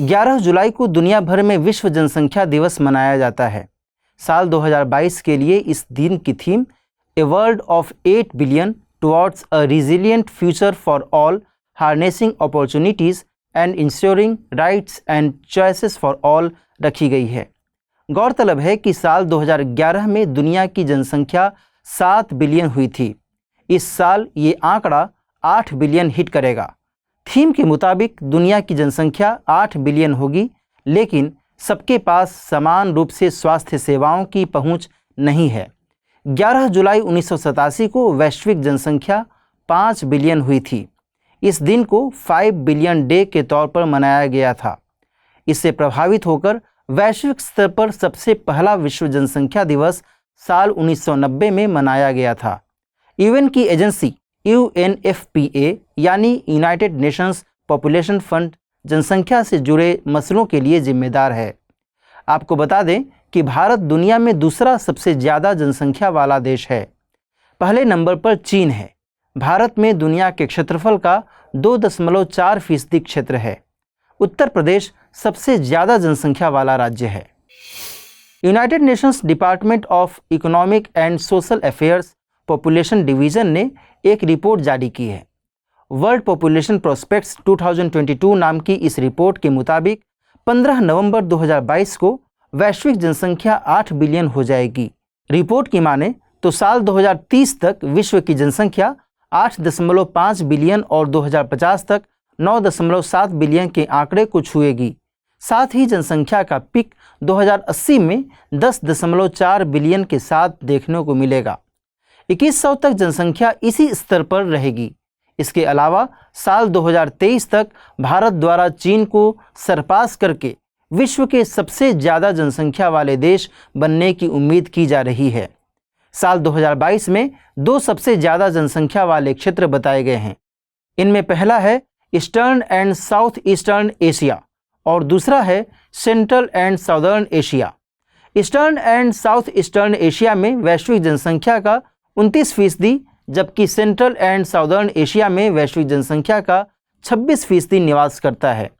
11 जुलाई को दुनिया भर में विश्व जनसंख्या दिवस मनाया जाता है। साल 2022 के लिए इस दिन की theme a world of 8 billion towards a resilient future for all, harnessing opportunities and ensuring rights and choices for all रखी गई है। गौरतलब है कि साल 2011 में दुनिया की जनसंख्या 7 बिलियन हुई थी। इस साल ये आंकड़ा 8 बिलियन हिट करेगा। थीम के मुताबिक दुनिया की जनसंख्या 8 बिलियन होगी, लेकिन सबके पास समान रूप से स्वास्थ्य सेवाओं की पहुंच नहीं है। 11 जुलाई 1987 को वैश्विक जनसंख्या 5 बिलियन हुई थी। इस दिन को 5 बिलियन डे के तौर पर मनाया गया था। इससे प्रभावित होकर वैश्विक स्तर पर सबसे पहला विश्व जनसंख्या दिवस साल 1990 में मनाया गया था। यूएन की एजेंसी UNFPA यानी यूनाइटेड नेशंस पॉपुलेशन फंड जनसंख्या से जुड़े मसलों के लिए जिम्मेदार है। आपको बता दें कि भारत दुनिया में दूसरा सबसे ज़्यादा जनसंख्या वाला देश है। पहले नंबर पर चीन है। भारत में दुनिया के क्षेत्रफल का 2.4% क्षेत्र है। उत्तर प्रदेश सबसे ज़्यादा जनसंख्या वाला राज्य है। United Nations department of economic and social affairs population division ने एक रिपोर्ट जारी की है। वर्ल्ड पॉपुलेशन प्रोस्पेक्ट्स 2022 नाम की इस रिपोर्ट के मुताबिक 15 नवंबर 2022 को वैश्विक जनसंख्या 8 बिलियन हो जाएगी। रिपोर्ट की माने तो साल 2030 तक विश्व की जनसंख्या 8.5 बिलियन और 2050 तक 9.7 बिलियन के आंकड़े को छुएगी। साथ ही जनसंख्या का पिक 2080 में 10.4 बिलियन के साथ देखने को मिलेगा। 2100 तक जनसंख्या इसी स्तर पर रहेगी। इसके अलावा साल 2023 तक भारत द्वारा चीन को सरपास करके विश्व के सबसे ज़्यादा जनसंख्या वाले देश बनने की उम्मीद की जा रही है। साल 2022 में 2 सबसे ज़्यादा जनसंख्या वाले क्षेत्र बताए गए हैं। इनमें पहला है eastern and south eastern Asia और दूसरा है central and southern Asia. Eastern and south eastern Asia में वैश्विक जनसंख्या का 29%, जबकि सेंट्रल एंड साउदर्न एशिया में वैश्विक जनसंख्या का 26% निवास करता है।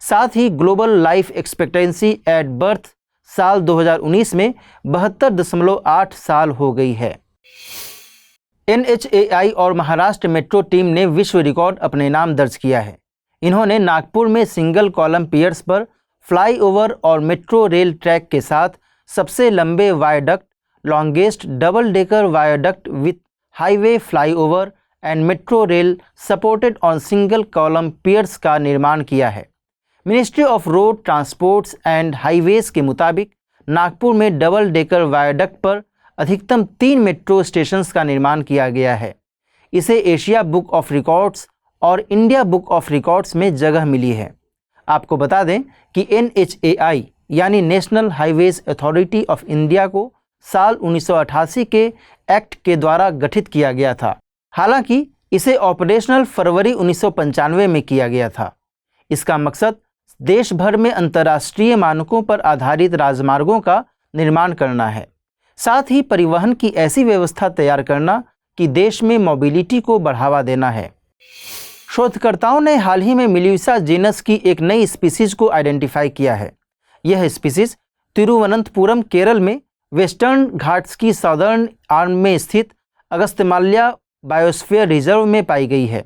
साथ ही global life expectancy at birth साल 2019 में 72.8 साल हो गई है। NHAI और महाराष्ट्र मेट्रो टीम ने विश्व रिकॉर्ड अपने नाम दर्ज किया है। इन्होंने नागपुर में सिंगल कॉलम पियर्स पर फ्लाईओवर और मेट्रो रेल ट्रैक के साथ सबसे लंबे viaduct, longest double decker viaduct with highway flyover and metro rail supported on single column piers का निर्माण किया है। Ministry of road transports and highways के मुताबिक नागपुर में डबल डेकर वायडक्ट पर अधिकतम 3 मेट्रो स्टेशंस का निर्माण किया गया है। इसे एशिया बुक ऑफ रिकॉर्ड्स और इंडिया बुक ऑफ रिकॉर्ड्स में जगह मिली है। आपको बता दें कि NHAI यानी national highways authority of India को साल 1988 के एक्ट के द्वारा गठित किया गया था। हालांकि इसे ऑपरेशनल फरवरी 1995 में किया गया था। इसका मकसद देश भर में अंतर्राष्ट्रीय मानकों पर आधारित राजमार्गों का निर्माण करना है। साथ ही परिवहन की ऐसी व्यवस्था तैयार करना कि देश में मोबिलिटी को बढ़ावा देना है। शोधकर्ताओं ने हाल ही में मिलियुसा जीनस की एक नई स्पीसीज को आइडेंटिफाई किया है। यह स्पीसीज तिरुवनंतपुरम केरल में वेस्टर्न घाट्स की साउदर्न आर्म में स्थित अगस्त्यमाल्या बायोस्फीयर रिजर्व में पाई गई है।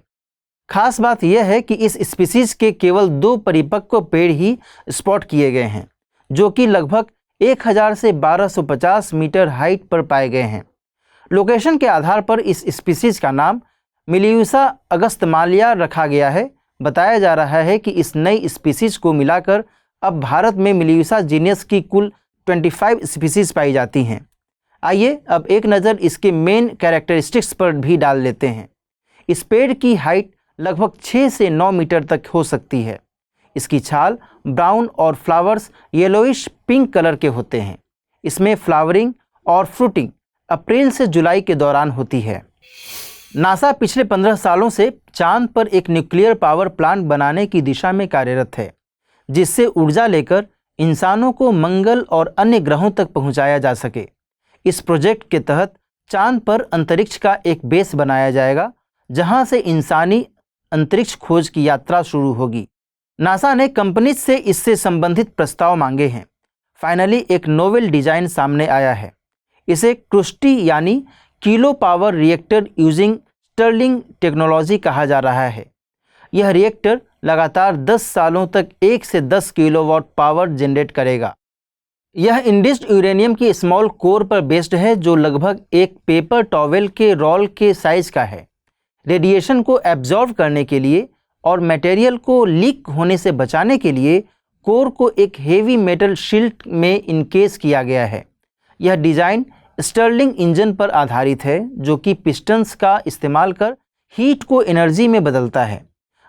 खास बात यह है कि इस स्पीसीज के केवल 2 परिपक्व पेड़ ही स्पॉट किए गए हैं, जो कि लगभग 1000 से 1250 मीटर हाइट पर पाए गए हैं। लोकेशन के आधार पर इस स्पीसीज का नाम मिलियुसा अगस्त्यमाल्या रखा गया है। बताया जा रहा है कि इस नई स्पीसीज को मिलाकर अब भारत में मिलियुसा जीनस की कुल 25 स्पीसीज पाई जाती हैं। आइए अब एक नज़र इसके मेन कैरेक्टरिस्टिक्स पर भी डाल लेते हैं। इस पेड़ की हाइट लगभग 6 से 9 मीटर तक हो सकती है। इसकी छाल ब्राउन और फ्लावर्स येलोइश पिंक कलर के होते हैं। इसमें फ्लावरिंग और फ्रूटिंग अप्रैल से जुलाई के दौरान होती है। नासा पिछले 15 सालों से चांद पर एक न्यूक्लियर पावर प्लांट बनाने की दिशा में कार्यरत है, जिससे ऊर्जा लेकर इंसानों को मंगल और अन्य ग्रहों तक पहुंचाया जा सके। इस प्रोजेक्ट के तहत चांद पर अंतरिक्ष का एक बेस बनाया जाएगा, जहां से इंसानी अंतरिक्ष खोज की यात्रा शुरू होगी। नासा ने कंपनी से इससे संबंधित प्रस्ताव मांगे हैं। फाइनली एक नोवेल डिजाइन सामने आया है। इसे क्रूस्टी यानी kilo power reactor using Stirling technology कहा जा रहा है। यह रिएक्टर लगातार 10 सालों तक 1 से 10 किलोवाट पावर जनरेट करेगा। यह इंडिस्ड यूरेनियम की स्मॉल कोर पर बेस्ड है, जो लगभग एक पेपर टॉवेल के रोल के साइज का है। रेडिएशन को एब्जॉर्ब करने के लिए और मटेरियल को लीक होने से बचाने के लिए कोर को एक हेवी मेटल शील्ड में इनकेस किया गया है। यह डिज़ाइन स्टर्लिंग इंजन पर आधारित है, जो कि पिस्टन्स का इस्तेमाल कर हीट को एनर्जी में बदलता है।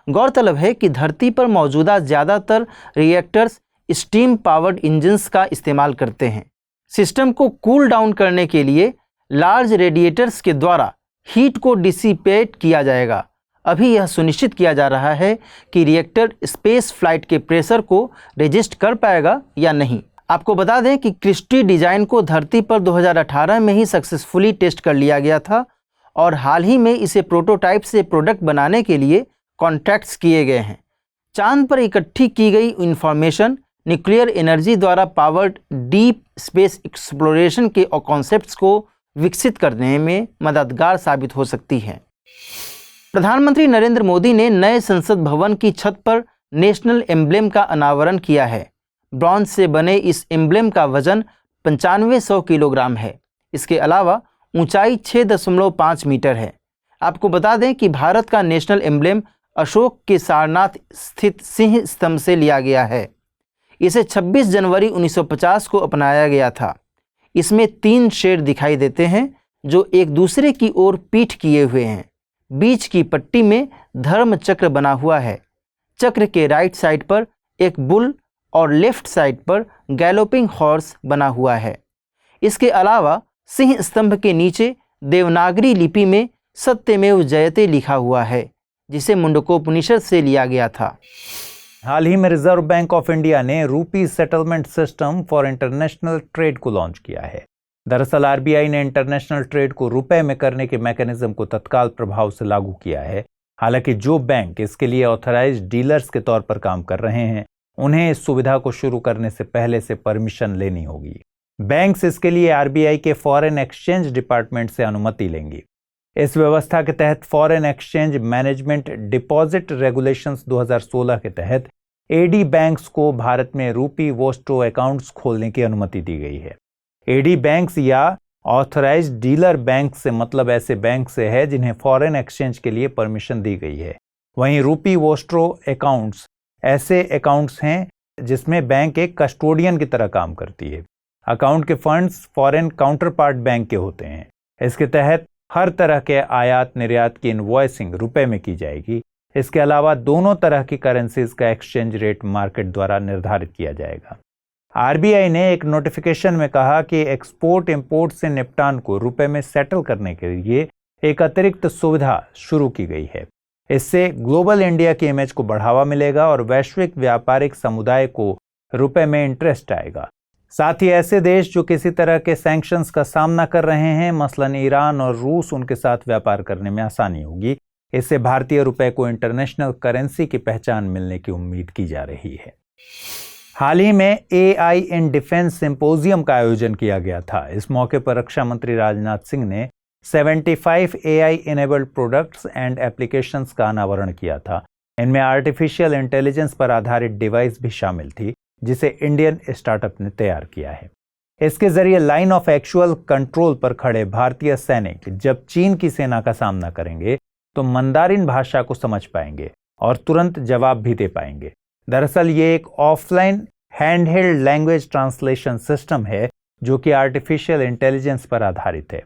गौरतलब है कि धरती पर मौजूदा ज़्यादातर रिएक्टर्स स्टीम पावर्ड इंजन्स का इस्तेमाल करते हैं। सिस्टम को कूल डाउन करने के लिए लार्ज रेडिएटर्स के द्वारा हीट को डिसिपेट किया जाएगा। अभी यह सुनिश्चित किया जा रहा है कि रिएक्टर स्पेस फ्लाइट के प्रेशर को रेजिस्ट कर पाएगा या नहीं। आपको बता दें कि क्रिस्टी डिज़ाइन को धरती पर 2018 में ही सक्सेसफुली टेस्ट कर लिया गया था और हाल ही में इसे प्रोटोटाइप से प्रोडक्ट बनाने के लिए कॉन्ट्रैक्ट्स किए गए हैं। चांद पर इकट्ठी की गई इंफॉर्मेशन न्यूक्लियर एनर्जी द्वारा पावर्ड डीप स्पेस एक्सप्लोरेशन के कॉन्सेप्ट्स को विकसित करने में मददगार साबित हो सकती है। प्रधानमंत्री नरेंद्र मोदी ने नए संसद भवन की छत पर नेशनल एम्ब्लेम का अनावरण किया है। ब्रॉन्ज से बने इस एम्ब्लेम का वजन 9500 किलोग्राम है। इसके अलावा ऊंचाई 6.5 मीटर है। आपको बता दें कि भारत का नेशनल एम्ब्लेम अशोक के सारनाथ स्थित सिंह स्तंभ से लिया गया है। इसे 26 जनवरी 1950 को अपनाया गया था। इसमें 3 शेर दिखाई देते हैं जो एक दूसरे की ओर पीठ किए हुए हैं। बीच की पट्टी में धर्म चक्र बना हुआ है। चक्र के राइट साइड पर एक बुल और लेफ्ट साइड पर गैलोपिंग हॉर्स बना हुआ है। इसके अलावा सिंह स्तंभ के नीचे देवनागरी लिपि में सत्यमेव जयते लिखा हुआ है, जिसे मुंडकोपनिषद से लिया गया था। हाल ही में रिजर्व बैंक ऑफ इंडिया ने रूपी settlement system for international trade को लॉन्च किया है। दरअसल आरबीआई ने इंटरनेशनल ट्रेड को रुपए में करने के मैकेनिज्म को तत्काल प्रभाव से लागू किया है। हालांकि जो बैंक इसके लिए ऑथराइज्ड डीलर्स के तौर पर काम कर रहे हैं, उन्हें इस सुविधा को शुरू करने से पहले से परमिशन लेनी होगी। बैंक्स इसके लिए आरबीआई के फॉरेन एक्सचेंज डिपार्टमेंट से अनुमति लेंगी। इस व्यवस्था के तहत foreign exchange management deposit regulations 2016 के तहत एडी बैंक्स को भारत में रूपी वोस्ट्रो अकाउंट्स खोलने की अनुमति दी गई है। एडी बैंक्स या ऑथराइज्ड डीलर बैंक से मतलब ऐसे बैंक से है जिन्हें फॉरेन एक्सचेंज के लिए परमिशन दी गई है। वहीं रूपी वोस्ट्रो अकाउंट्स ऐसे अकाउंट्स हैं जिसमें बैंक एक कस्टोडियन की तरह काम करती है। अकाउंट के फंड्स फॉरेन काउंटरपार्ट बैंक के होते हैं। इसके तहत हर तरह के आयात निर्यात की इनवॉइसिंग रुपए में की जाएगी। इसके अलावा दोनों तरह की करेंसीज का एक्सचेंज रेट मार्केट द्वारा निर्धारित किया जाएगा। आरबीआई ने एक नोटिफिकेशन में कहा कि एक्सपोर्ट इंपोर्ट से निपटान को रुपए में सेटल करने के लिए एक अतिरिक्त सुविधा शुरू की गई है। इससे ग्लोबल इंडिया की इमेज को बढ़ावा मिलेगा और वैश्विक व्यापारिक समुदाय को रुपए में इंटरेस्ट आएगा। साथ ही ऐसे देश जो किसी तरह के सैंक्शंस का सामना कर रहे हैं, मसलन ईरान और रूस, उनके साथ व्यापार करने में आसानी होगी। इससे भारतीय रुपए को इंटरनेशनल करेंसी की पहचान मिलने की उम्मीद की जा रही है। हाल ही में एआई इन डिफेंस सिंपोजियम का आयोजन किया गया था। इस मौके पर रक्षा मंत्री राजनाथ सिंह ने 75 AI enabled products and applications का अनावरण किया था। इनमें आर्टिफिशियल इंटेलिजेंस पर आधारित डिवाइस भी शामिल थी, जिसे इंडियन स्टार्टअप ने तैयार किया है। इसके जरिए लाइन ऑफ एक्चुअल कंट्रोल पर खड़े भारतीय सैनिक जब चीन की सेना का सामना करेंगे तो मंदारिन भाषा को समझ पाएंगे और तुरंत जवाब भी दे पाएंगे। दरअसल ये एक offline handheld language translation system है जो कि आर्टिफिशियल इंटेलिजेंस पर आधारित है।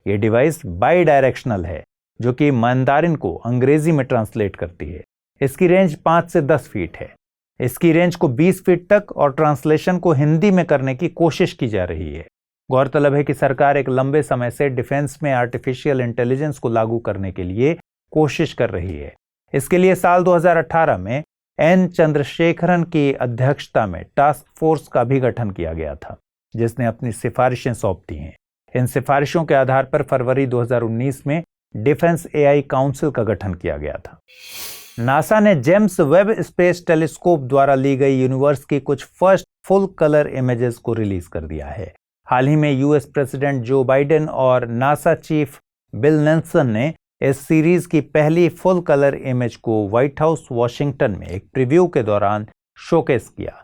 ये डिवाइस बाई डायरेक्शनल है जो कि मंदारिन को अंग्रेजी में ट्रांसलेट करती है। इसकी रेंज 5 से 10 फीट है। इसकी रेंज को 20 फीट तक और ट्रांसलेशन को हिंदी में करने की कोशिश की जा रही है। गौरतलब है कि सरकार एक लंबे समय से डिफेंस में आर्टिफिशियल इंटेलिजेंस को लागू करने के लिए कोशिश कर रही है। इसके लिए साल 2018 में एन चंद्रशेखरन की अध्यक्षता में टास्क फोर्स का भी गठन किया गया था, जिसने अपनी सिफारिशें सौंप दी हैं। इन सिफारिशों के आधार पर फरवरी 2019 में डिफेंस एआई काउंसिल का गठन किया गया था। नासा ने जेम्स वेब स्पेस टेलीस्कोप द्वारा ली गई यूनिवर्स की कुछ फर्स्ट फुल कलर इमेजेस को रिलीज कर दिया है। हाल ही में यूएस प्रेसिडेंट जो बाइडेन और नासा चीफ बिल नेल्सन ने इस सीरीज की पहली फुल कलर इमेज को व्हाइट हाउस वाशिंगटन में एक प्रीव्यू के दौरान शोकेस किया।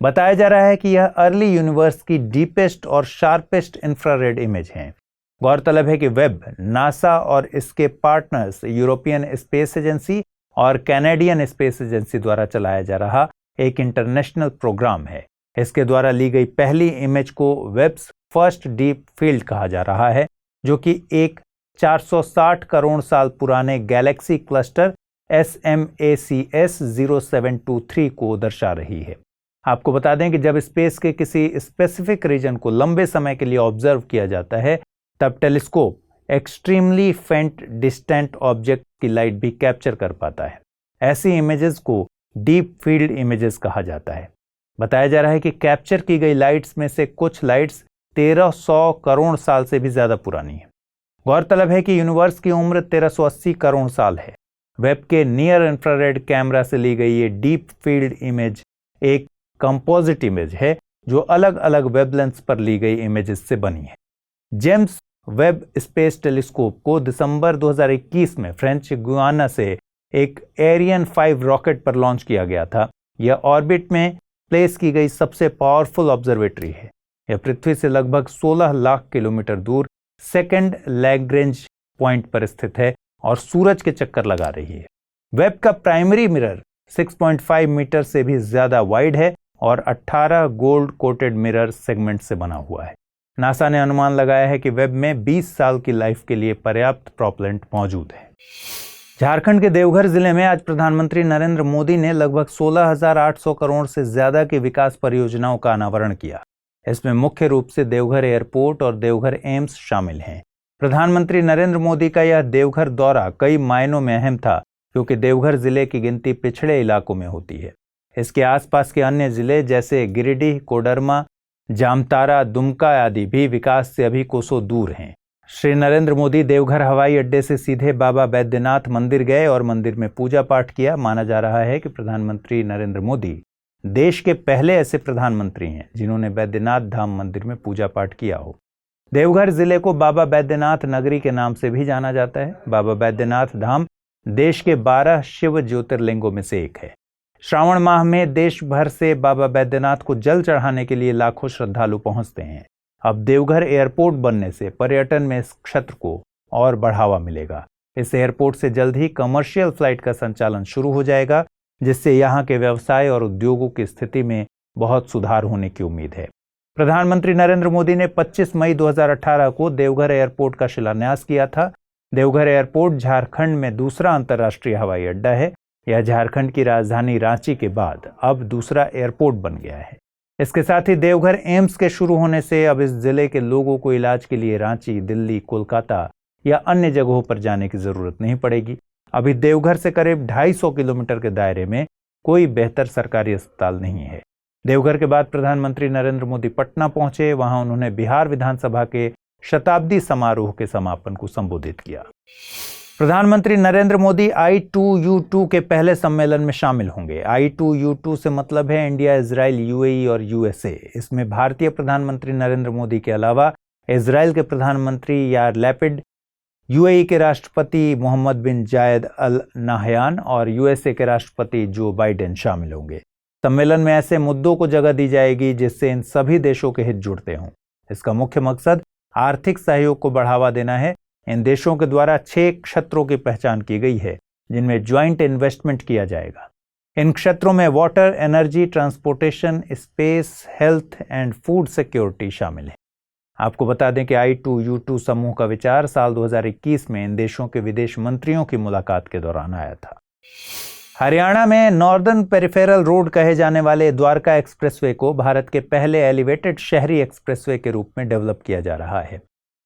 बताया जा रहा है कि यह अर्ली यूनिवर्स की डीपेस्ट और शार्पेस्ट इंफ्रारेड इमेज है। गौरतलब है कि वेब नासा और इसके पार्टनर्स यूरोपियन स्पेस एजेंसी और कैनेडियन स्पेस एजेंसी द्वारा चलाया जा रहा एक इंटरनेशनल प्रोग्राम है। इसके द्वारा ली गई पहली इमेज को वेब्स फर्स्ट डीप फील्ड कहा जा रहा है, जो कि एक 460 करोड़ साल पुराने गैलेक्सी क्लस्टर SMACS 0723 को दर्शा रही है। आपको बता दें कि जब स्पेस के किसी स्पेसिफिक रीजन को लंबे समय के लिए ऑब्जर्व किया जाता है, तब टेलीस्कोप एक्सट्रीमली फेंट डिस्टेंट ऑब्जेक्ट की लाइट भी कैप्चर कर पाता है। ऐसी इमेजेस को डीप फील्ड इमेजेस कहा जाता है। बताया जा रहा है कि कैप्चर की गई लाइट्स में से कुछ लाइट्स 1300 करोड़ साल से भी ज्यादा पुरानी है। गौरतलब है कि यूनिवर्स की उम्र 1380 करोड़ साल है। वेब के नियर इंफ्रारेड कैमरा से ली गई ये डीप फील्ड इमेज एक कंपोजिट इमेज है, जो अलग अलग वेबलेंथ्स पर ली गई इमेजेस से बनी है। जेम्स वेब स्पेस टेलीस्कोप को दिसंबर 2021 में फ्रेंच गुयाना से एक एरियन 5 रॉकेट पर लॉन्च किया गया था। यह ऑर्बिट में प्लेस की गई सबसे पावरफुल ऑब्जर्वेटरी है। यह पृथ्वी से लगभग 16 लाख किलोमीटर दूर सेकेंड लैग्रेंज पॉइंट पर स्थित है और सूरज के चक्कर लगा रही है। वेब का प्राइमरी मिरर 6.5 मीटर से भी ज्यादा वाइड है और 18 गोल्ड कोटेड मिरर सेगमेंट से बना हुआ है। नासा ने अनुमान लगाया है कि वेब में 20 साल की लाइफ के लिए पर्याप्त प्रोपेलेंट मौजूद है। झारखंड के देवघर जिले में आज प्रधानमंत्री नरेंद्र मोदी ने लगभग 16,800 करोड़ से ज्यादा की विकास परियोजनाओं का अनावरण किया। इसमें मुख्य रूप से देवघर एयरपोर्ट और देवघर एम्स शामिल हैं। प्रधानमंत्री नरेंद्र मोदी का यह देवघर दौरा कई मायनों में अहम था, क्योंकि देवघर जिले की गिनती पिछड़े इलाकों में होती है। इसके आसपास के अन्य जिले जैसे गिरिडीह, कोडरमा, जामतारा, दुमका आदि भी विकास से अभी कोसों दूर हैं। श्री नरेंद्र मोदी देवघर हवाई अड्डे से सीधे बाबा बैद्यनाथ मंदिर गए और मंदिर में पूजा पाठ किया। माना जा रहा है कि प्रधानमंत्री नरेंद्र मोदी देश के पहले ऐसे प्रधानमंत्री हैं जिन्होंने बैद्यनाथ धाम मंदिर में पूजा पाठ किया हो। देवघर जिले को बाबा बैद्यनाथ नगरी के नाम से भी जाना जाता है। बाबा बैद्यनाथ धाम देश के 12 शिव ज्योतिर्लिंगों में से एक है। श्रावण माह में देश भर से बाबा बैद्यनाथ को जल चढ़ाने के लिए लाखों श्रद्धालु पहुंचते हैं। अब देवघर एयरपोर्ट बनने से पर्यटन में इस क्षेत्र को और बढ़ावा मिलेगा। इस एयरपोर्ट से जल्द ही कमर्शियल फ्लाइट का संचालन शुरू हो जाएगा, जिससे यहाँ के व्यवसाय और उद्योगों की स्थिति में बहुत सुधार होने की उम्मीद है। प्रधानमंत्री नरेंद्र मोदी ने 25 मई 2018 को देवघर एयरपोर्ट का शिलान्यास किया था। देवघर एयरपोर्ट झारखंड में दूसरा अंतर्राष्ट्रीय हवाई अड्डा है। यह झारखंड की राजधानी रांची के बाद अब दूसरा एयरपोर्ट बन गया है। इसके साथ ही देवघर एम्स के शुरू होने से अब इस जिले के लोगों को इलाज के लिए रांची, दिल्ली, कोलकाता या अन्य जगहों पर जाने की जरूरत नहीं पड़ेगी। अभी देवघर से करीब 250 किलोमीटर के दायरे में कोई बेहतर सरकारी अस्पताल नहीं है। देवघर के बाद प्रधानमंत्री नरेंद्र मोदी पटना पहुंचे। वहां उन्होंने बिहार विधानसभा के शताब्दी समारोह के समापन को संबोधित किया। प्रधानमंत्री नरेंद्र मोदी I2U2 के पहले सम्मेलन में शामिल होंगे। I2U2 से मतलब है इंडिया, इजराइल, UAE और USA। इसमें भारतीय प्रधानमंत्री नरेंद्र मोदी के अलावा इजराइल के प्रधानमंत्री यार लैपिड, UAE के राष्ट्रपति मोहम्मद बिन जायद अल नाहयान और USA के राष्ट्रपति जो बाइडेन शामिल होंगे। सम्मेलन में ऐसे मुद्दों को जगह दी जाएगी जिससे इन सभी देशों के हित जुड़ते हों। इसका मुख्य मकसद आर्थिक सहयोग को बढ़ावा देना है। इन देशों के द्वारा 6 क्षेत्रों की पहचान की गई है जिनमें ज्वाइंट इन्वेस्टमेंट किया जाएगा। इन क्षेत्रों में water, energy, transportation, space, health and food security शामिल है। आपको बता दें कि I2U2 समूह का विचार साल 2021 में इन देशों के विदेश मंत्रियों की मुलाकात के दौरान आया था। हरियाणा में नॉर्दर्न पेरिफेरल रोड कहे जाने वाले द्वारका एक्सप्रेसवे को भारत के पहले एलिवेटेड शहरी एक्सप्रेसवे के रूप में डेवलप किया जा रहा है।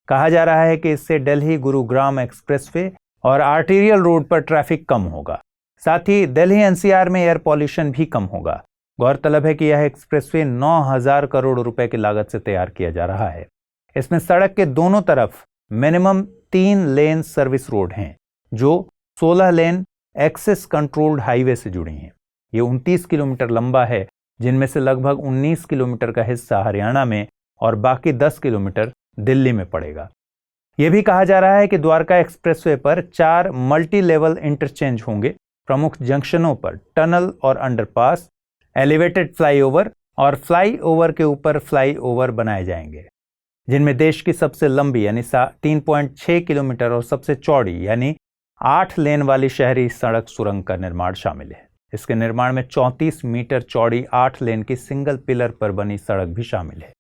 कहा जा रहा है कि इससे दिल्ली गुरुग्राम एक्सप्रेसवे और आर्टीरियल रोड पर ट्रैफिक कम होगा। साथ ही दिल्ली NCR में एयर पॉल्यूशन भी कम होगा। गौरतलब है कि यह एक्सप्रेसवे 9,000 करोड़ रुपए की लागत से तैयार किया जा रहा है। इसमें सड़क के दोनों तरफ मिनिमम 3 लेन सर्विस रोड हैं, जो 16 लेन एक्सेस कंट्रोल्ड हाईवे से जुड़ी हैं। ये 29 किलोमीटर लंबा है, जिनमें से लगभग 19 किलोमीटर का हिस्सा हरियाणा में और बाकी 10 किलोमीटर दिल्ली में पड़ेगा। यह भी कहा जा रहा है कि द्वारका एक्सप्रेसवे पर 4 मल्टी लेवल इंटरचेंज होंगे। प्रमुख जंक्शनों पर टनल और अंडरपास, एलिवेटेड फ्लाईओवर और फ्लाईओवर के ऊपर फ्लाईओवर बनाए जाएंगे, जिनमें देश की सबसे लंबी यानी 3.6 किलोमीटर और सबसे चौड़ी यानी 8 लेन वाली शहरी सड़क सुरंग का निर्माण शामिल है। इसके निर्माण में 34 मीटर चौड़ी 8 लेन की सिंगल पिलर पर बनी सड़क भी शामिल है।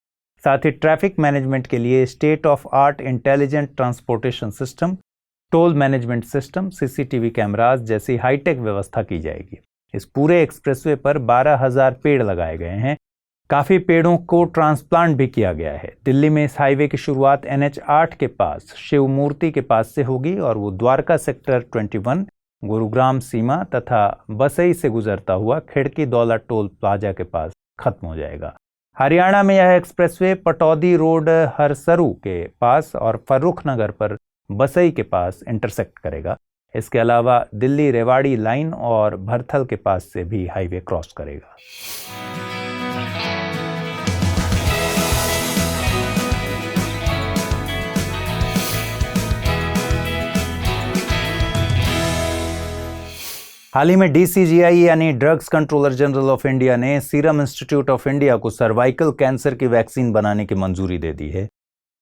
साथ ही ट्रैफिक मैनेजमेंट के लिए state of art intelligent transportation system, toll management system, CCTV cameras जैसी हाईटेक व्यवस्था की जाएगी। इस पूरे एक्सप्रेसवे पर 12,000 पेड़ लगाए गए हैं। काफी पेड़ों को ट्रांसप्लांट भी किया गया है। दिल्ली में इस हाईवे की शुरुआत NH8 के पास शिव मूर्ति के पास से होगी और वो द्वारका सेक्टर 21, गुरुग्राम सीमा तथा बसई से गुजरता हुआ खिड़की दौला टोल प्लाजा के पास खत्म हो जाएगा। हरियाणा में यह एक्सप्रेसवे पटौदी रोड हरसरू के पास और फर्रुख नगर पर बसई के पास इंटरसेक्ट करेगा। इसके अलावा दिल्ली रेवाड़ी लाइन और भरथल के पास से भी हाईवे क्रॉस करेगा। हाल ही में DCGI यानी drugs controller general of India ने सीरम इंस्टीट्यूट ऑफ इंडिया को सर्वाइकल कैंसर की वैक्सीन बनाने की मंजूरी दे दी है।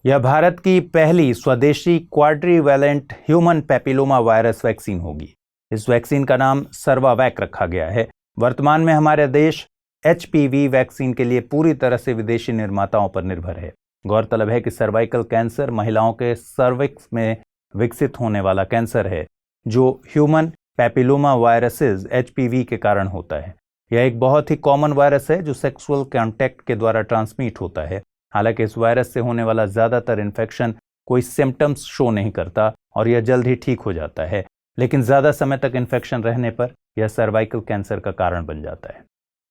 यह भारत की पहली स्वदेशी क्वाड्रीवैलेंट ह्यूमन पैपिलोमा वायरस वैक्सीन होगी। इस वैक्सीन का नाम सर्वावैक रखा गया है। वर्तमान में हमारे देश HPV वैक्सीन के लिए पूरी तरह से विदेशी निर्माताओं पर निर्भर है। गौरतलब है कि सर्वाइकल कैंसर महिलाओं के सर्विक्स में विकसित होने वाला कैंसर है, जो ह्यूमन पैपिलोमा वायरसेस HPV के कारण होता है। यह एक बहुत ही कॉमन वायरस है जो सेक्सुअल कॉन्टैक्ट के द्वारा ट्रांसमिट होता है। हालांकि इस वायरस से होने वाला ज़्यादातर इन्फेक्शन कोई सिम्टम्स शो नहीं करता और यह जल्द ही ठीक हो जाता है, लेकिन ज़्यादा समय तक इन्फेक्शन रहने पर यह सर्वाइकल कैंसर का कारण बन जाता है।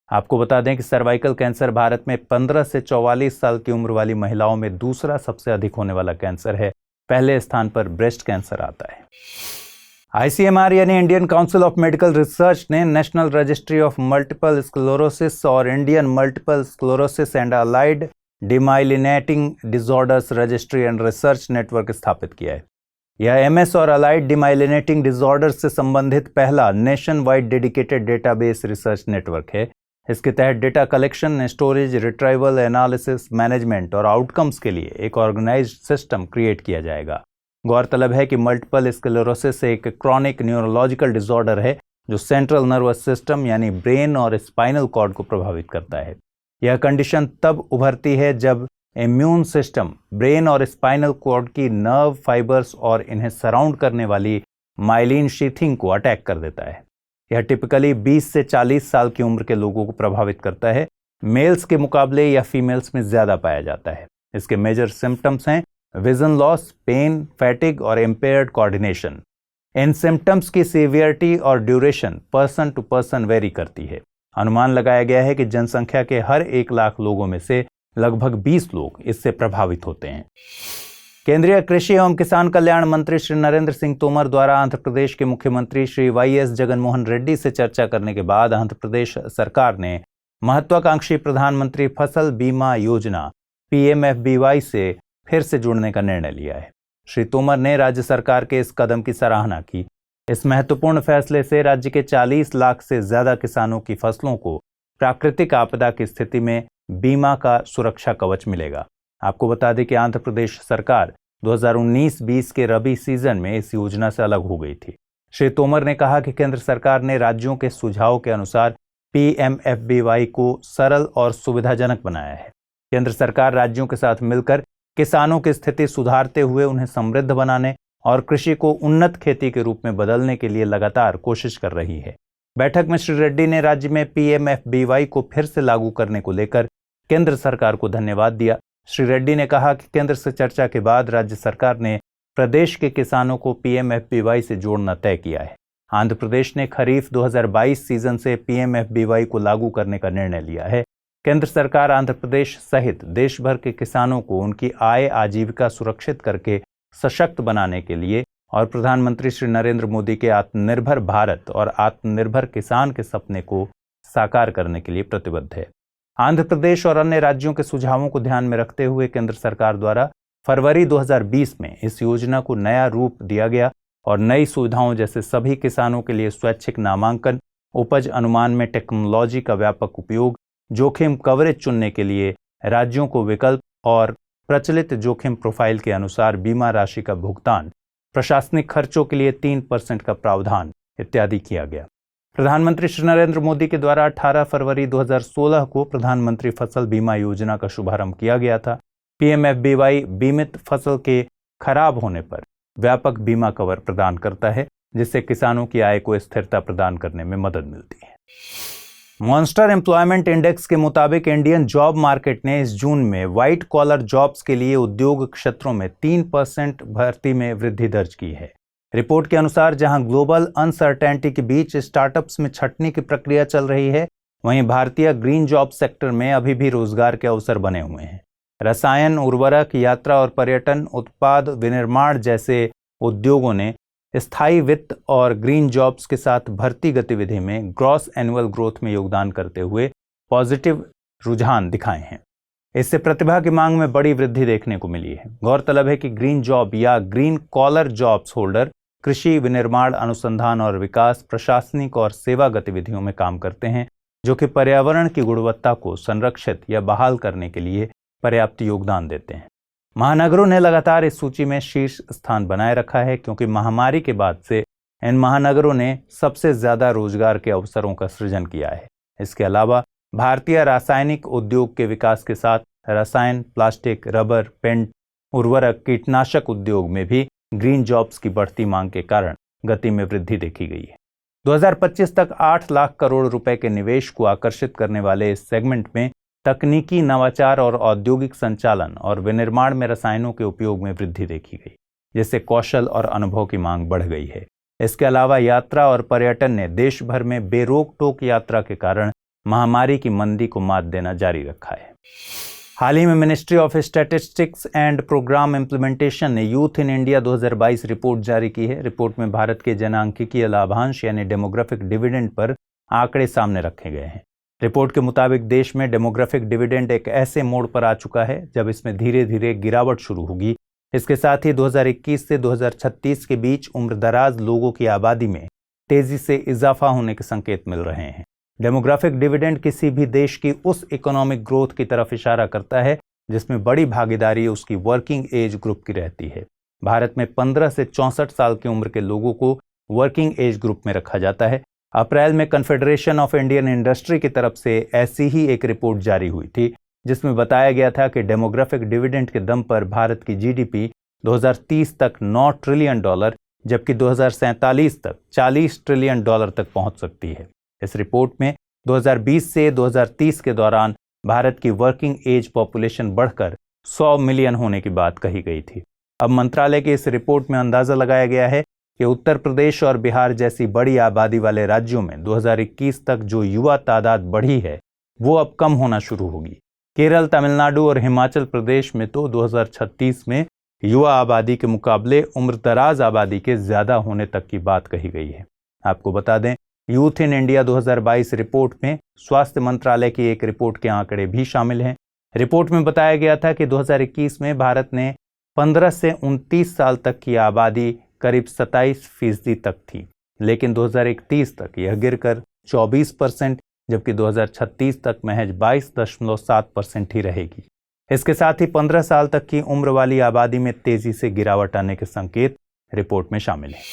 आपको बता दें कि सर्वाइकल कैंसर भारत में 15 से 44 साल की उम्र वाली महिलाओं में दूसरा सबसे अधिक होने वाला कैंसर है। पहले स्थान पर ब्रेस्ट कैंसर आता है। ICMR यानी Indian council of medical research ने national registry of multiple sclerosis और Indian multiple sclerosis and allied demyelinating disorders registry and research network स्थापित किया है। यह MS और अलाइड डिमाइलिनेटिंग डिसऑर्डर्स से संबंधित पहला nation wide dedicated database research network है। इसके तहत data collection, storage, retrieval, analysis, management और आउटकम्स के लिए एक ऑर्गेनाइज्ड सिस्टम क्रिएट किया जाएगा। गौरतलब है कि मल्टीपल स्क्लेरोसिस एक क्रॉनिक न्यूरोलॉजिकल डिसऑर्डर है जो सेंट्रल नर्वस सिस्टम यानी ब्रेन और स्पाइनल कॉर्ड को प्रभावित करता है। यह कंडीशन तब उभरती है जब इम्यून सिस्टम ब्रेन और स्पाइनल कॉर्ड की नर्व फाइबर्स और इन्हें सराउंड करने वाली माइलिन शीथिंग को अटैक कर देता है। यह टिपिकली 20 से 40 साल की उम्र के लोगों को प्रभावित करता है। मेल्स के मुकाबले या फीमेल्स में ज़्यादा पाया जाता है। इसके मेजर सिम्टम्स हैं विजन लॉस, पेन, फैटिग और इम्पेयर्ड कोऑर्डिनेशन। इन सिम्टम्स की सीवियरिटी और duration person to person vary करती है। अनुमान लगाया गया है कि जनसंख्या के हर 1 लाख लोगों में से लगभग 20 लोग इससे प्रभावित होते हैं। केंद्रीय कृषि एवं किसान कल्याण मंत्री श्री नरेंद्र सिंह तोमर द्वारा आंध्र प्रदेश के मुख्यमंत्री श्री YS जगनमोहन रेड्डी से चर्चा करने के बाद आंध्र प्रदेश सरकार ने महत्वाकांक्षी प्रधानमंत्री फसल बीमा योजना PMFBY से फिर से जुड़ने का निर्णय लिया है। श्री तोमर ने राज्य सरकार के इस कदम की सराहना की। इस महत्वपूर्ण फैसले से राज्य के 40 लाख से ज्यादा किसानों की फसलों को प्राकृतिक आपदा की स्थिति में बीमा का सुरक्षा कवच मिलेगा। आपको बता दें कि आंध्र प्रदेश सरकार 2019-20 के रबी सीजन में इस योजना से अलग हो गई थी। श्री तोमर ने कहा कि केंद्र सरकार ने राज्यों के सुझाव के अनुसार PMFBY को सरल और सुविधाजनक बनाया है। केंद्र सरकार राज्यों के साथ मिलकर किसानों की स्थिति सुधारते हुए उन्हें समृद्ध बनाने और कृषि को उन्नत खेती के रूप में बदलने के लिए लगातार कोशिश कर रही है। बैठक में श्री रेड्डी ने राज्य में PMFBY को फिर से लागू करने को लेकर केंद्र सरकार को धन्यवाद दिया। श्री रेड्डी ने कहा कि केंद्र से चर्चा के बाद राज्य सरकार ने प्रदेश के किसानों को PMFBY से जोड़ना तय किया है। आंध्र प्रदेश ने खरीफ 2022 सीजन से PMFBY को लागू करने का निर्णय लिया है। केंद्र सरकार आंध्र प्रदेश सहित देश भर के किसानों को उनकी आय आजीविका सुरक्षित करके सशक्त बनाने के लिए और प्रधानमंत्री श्री नरेंद्र मोदी के आत्मनिर्भर भारत और आत्मनिर्भर किसान के सपने को साकार करने के लिए प्रतिबद्ध है। आंध्र प्रदेश और अन्य राज्यों के सुझावों को ध्यान में रखते हुए केंद्र सरकार द्वारा फरवरी 2020 में इस योजना को नया रूप दिया गया और नई सुविधाओं जैसे सभी किसानों के लिए स्वैच्छिक नामांकन, उपज अनुमान में टेक्नोलॉजी का व्यापक उपयोग, जोखिम कवरेज चुनने के लिए राज्यों को विकल्प और प्रचलित जोखिम प्रोफाइल के अनुसार बीमा राशि का भुगतान, प्रशासनिक खर्चों के लिए 3% का प्रावधान इत्यादि किया गया। प्रधानमंत्री श्री नरेंद्र मोदी के द्वारा 18 फरवरी 2016 को प्रधानमंत्री फसल बीमा योजना का शुभारंभ किया गया था। पीएमएफबीवाई बीमित फसल के खराब होने पर व्यापक बीमा कवर प्रदान करता है, जिससे किसानों की आय को स्थिरता प्रदान करने में मदद मिलती है। मॉन्स्टर एम्प्लॉयमेंट इंडेक्स के मुताबिक इंडियन जॉब मार्केट ने इस जून में व्हाइट कॉलर जॉब्स के लिए उद्योग क्षेत्रों में 3% भर्ती में वृद्धि दर्ज की है। रिपोर्ट के अनुसार जहां ग्लोबल अनसर्टेनिटी के बीच स्टार्टअप्स में छंटनी की प्रक्रिया चल रही है, वहीं भारतीय ग्रीन जॉब सेक्टर में अभी भी रोजगार के अवसर बने हुए हैं। रसायन, उर्वरक, यात्रा और पर्यटन, उत्पाद विनिर्माण जैसे उद्योगों ने स्थायी वित्त और ग्रीन जॉब्स के साथ भर्ती गतिविधि में ग्रॉस एनुअल ग्रोथ में योगदान करते हुए पॉजिटिव रुझान दिखाए हैं। इससे प्रतिभा की मांग में बड़ी वृद्धि देखने को मिली है। गौरतलब है कि ग्रीन जॉब या ग्रीन कॉलर जॉब्स होल्डर कृषि, विनिर्माण, अनुसंधान और विकास, प्रशासनिक और सेवा गतिविधियों में काम करते हैं, जो कि पर्यावरण की गुणवत्ता को संरक्षित या बहाल करने के लिए पर्याप्त योगदान देते हैं। महानगरों ने लगातार इस सूची में शीर्ष स्थान बनाए रखा है, क्योंकि महामारी के बाद से इन महानगरों ने सबसे ज्यादा रोजगार के अवसरों का सृजन किया है। इसके अलावा भारतीय रासायनिक उद्योग के विकास के साथ रसायन, प्लास्टिक, रबर, पेंट, उर्वरक, कीटनाशक उद्योग में भी ग्रीन जॉब्स की बढ़ती मांग के कारण गति में वृद्धि देखी गई है। 2025 तक 8 लाख करोड़ रुपए के निवेश को आकर्षित करने वाले इस सेगमेंट में तकनीकी नवाचार और औद्योगिक संचालन और विनिर्माण में रसायनों के उपयोग में वृद्धि देखी गई, जिससे कौशल और अनुभव की मांग बढ़ गई है। इसके अलावा यात्रा और पर्यटन ने देश भर में बेरोक टोक यात्रा के कारण महामारी की मंदी को मात देना जारी रखा है। हाल ही में ministry of statistics and programme implementation ने यूथ इन इंडिया 2022 रिपोर्ट जारी की है। रिपोर्ट में भारत के जनांकिकीय लाभांश यानी डेमोग्राफिक डिविडेंड पर आंकड़े सामने रखे गए हैं। रिपोर्ट के मुताबिक देश में डेमोग्राफिक डिविडेंड एक ऐसे मोड़ पर आ चुका है जब इसमें धीरे धीरे गिरावट शुरू होगी। इसके साथ ही 2021 से 2036 के बीच उम्रदराज लोगों की आबादी में तेजी से इजाफा होने के संकेत मिल रहे हैं। डेमोग्राफिक डिविडेंड किसी भी देश की उस इकोनॉमिक ग्रोथ की तरफ इशारा करता है जिसमें बड़ी भागीदारी उसकी वर्किंग एज ग्रुप की रहती है। भारत में 15 से 64 साल की उम्र के लोगों को वर्किंग एज ग्रुप में रखा जाता है। अप्रैल में कन्फेडरेशन ऑफ इंडियन इंडस्ट्री की तरफ से ऐसी ही एक रिपोर्ट जारी हुई थी, जिसमें बताया गया था कि डेमोग्राफिक डिविडेंड के दम पर भारत की जीडीपी 2030 तक $9 ट्रिलियन, जबकि 2047 तक $40 ट्रिलियन तक पहुंच सकती है। इस रिपोर्ट में 2020 से 2030 के दौरान भारत की वर्किंग एज पॉपुलेशन बढ़कर 100 मिलियन होने की बात कही गई थी। अब मंत्रालय की इस रिपोर्ट में अंदाजा लगाया गया है कि उत्तर प्रदेश और बिहार जैसी बड़ी आबादी वाले राज्यों में 2021 तक जो युवा तादाद बढ़ी है वो अब कम होना शुरू होगी। केरल, तमिलनाडु और हिमाचल प्रदेश में तो 2036 में युवा आबादी के मुकाबले उम्रदराज आबादी के ज्यादा होने तक की बात कही गई है। आपको बता दें, यूथ इन इंडिया 2022 रिपोर्ट में स्वास्थ्य मंत्रालय की एक रिपोर्ट के आंकड़े भी शामिल हैं। रिपोर्ट में बताया गया था कि 2021 में भारत ने 15 से 29 साल तक की आबादी करीब 27% तक थी, लेकिन 2031 तक यह गिरकर 24%, जबकि 2036 तक महज 22.7% ही रहेगी। इसके साथ ही 15 साल तक की उम्र वाली आबादी में तेजी से गिरावट आने के संकेत रिपोर्ट में शामिल हैं।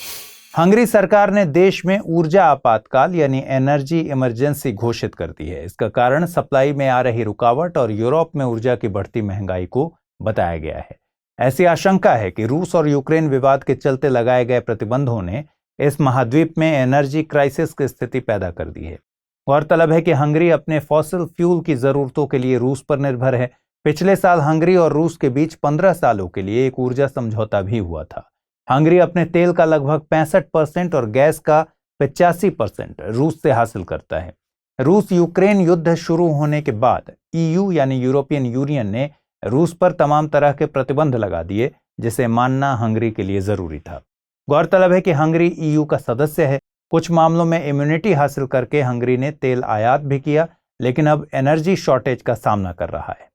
हंगरी सरकार ने देश में ऊर्जा आपातकाल यानी एनर्जी इमरजेंसी घोषित कर दी है। इसका कारण सप्लाई में आ रही रुकावट और यूरोप में ऊर्जा की बढ़ती महंगाई को बताया गया है। ऐसी आशंका है कि रूस और यूक्रेन विवाद के चलते लगाए गए प्रतिबंधों ने इस महाद्वीप में एनर्जी क्राइसिस की स्थिति पैदा कर दी है। गौरतलब है कि हंगरी अपने फॉसिल फ्यूल की जरूरतों के लिए रूस पर निर्भर है। पिछले साल हंगरी और रूस के बीच 15 सालों के लिए एक ऊर्जा समझौता भी हुआ था। हंगरी अपने तेल का लगभग 65% और गैस का 85% रूस से हासिल करता है। रूस यूक्रेन युद्ध शुरू होने के बाद ईयू यानी यूरोपियन यूनियन ने रूस पर तमाम तरह के प्रतिबंध लगा दिए, जिसे मानना हंगरी के लिए जरूरी था। गौरतलब है कि हंगरी ईयू का सदस्य है। कुछ मामलों में इम्यूनिटी हासिल करके हंगरी ने तेल आयात भी किया, लेकिन अब एनर्जी शॉर्टेज का सामना कर रहा है।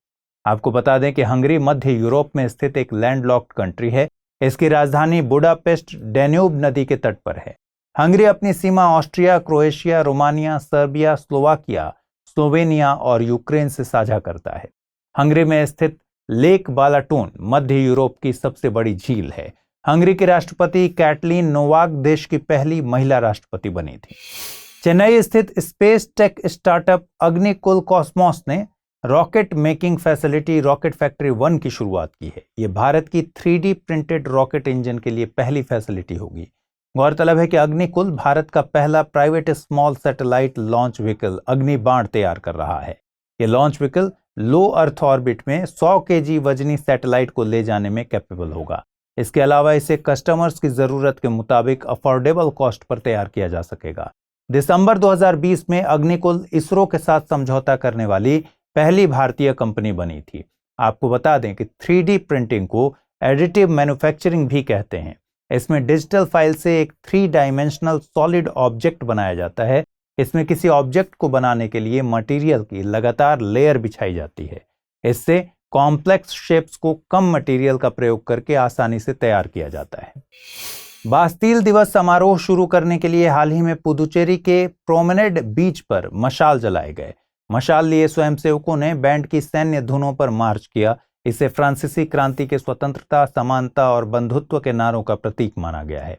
आपको बता दें कि हंगरी मध्य यूरोप में स्थित एक लैंडलॉक्ड कंट्री है। इसकी राजधानी बुडापेस्ट डैन्यूब नदी के तट पर है। हंगरी अपनी सीमा Austria, Croatia, Romania, Serbia, Slovakia, Slovenia और यूक्रेन से साझा करता है। हंगरी में स्थित लेक बालाटून मध्य यूरोप की सबसे बड़ी झील है। हंगरी की राष्ट्रपति कैटलीन नोवाक देश की पहली महिला राष्ट्रपति बनी थी। चेन्नई स्थित space tech startup Agnikul Cosmos ने rocket making facility rocket factory 1 की शुरुआत की है। यह भारत की 3D प्रिंटेड रॉकेट इंजन के लिए पहली फैसिलिटी होगी। गौरतलब है कि अग्निकुल भारत का पहला private small satellite launch vehicle Agnibaan तैयार कर रहा है। यह launch vehicle low earth orbit में 100 kg वजनी सैटेलाइट को ले जाने में कैपेबल होगा। इसके अलावा इसे कस्टमर्स की जरूरत के मुताबिक अफोर्डेबल कॉस्ट पर तैयार किया जा सकेगा। दिसंबर 2020 में अग्निकुल इसरो के साथ समझौता करने वाली पहली भारतीय कंपनी बनी थी। आपको बता दें कि 3D प्रिंटिंग को एडिटिव मैन्युफैक्चरिंग भी कहते हैं। इसमें डिजिटल फाइल से एक 3 डायमेंशनल सॉलिड ऑब्जेक्ट बनाया जाता है। इसमें किसी ऑब्जेक्ट को बनाने के लिए मटेरियल की लगातार लेयर बिछाई जाती है। इससे कॉम्प्लेक्स शेप्स को कम मटेरियल का प्रयोग करके आसानी से तैयार किया जाता है। बास्तील दिवस समारोह शुरू करने के लिए हाल ही में पुदुचेरी के प्रोमेनेड बीच पर मशाल जलाए गए। मशाल लिए स्वयंसेवकों ने बैंड की सैन्य धुनों पर मार्च किया। इसे फ्रांसीसी क्रांति के स्वतंत्रता, समानता और बंधुत्व के नारों का प्रतीक माना गया है।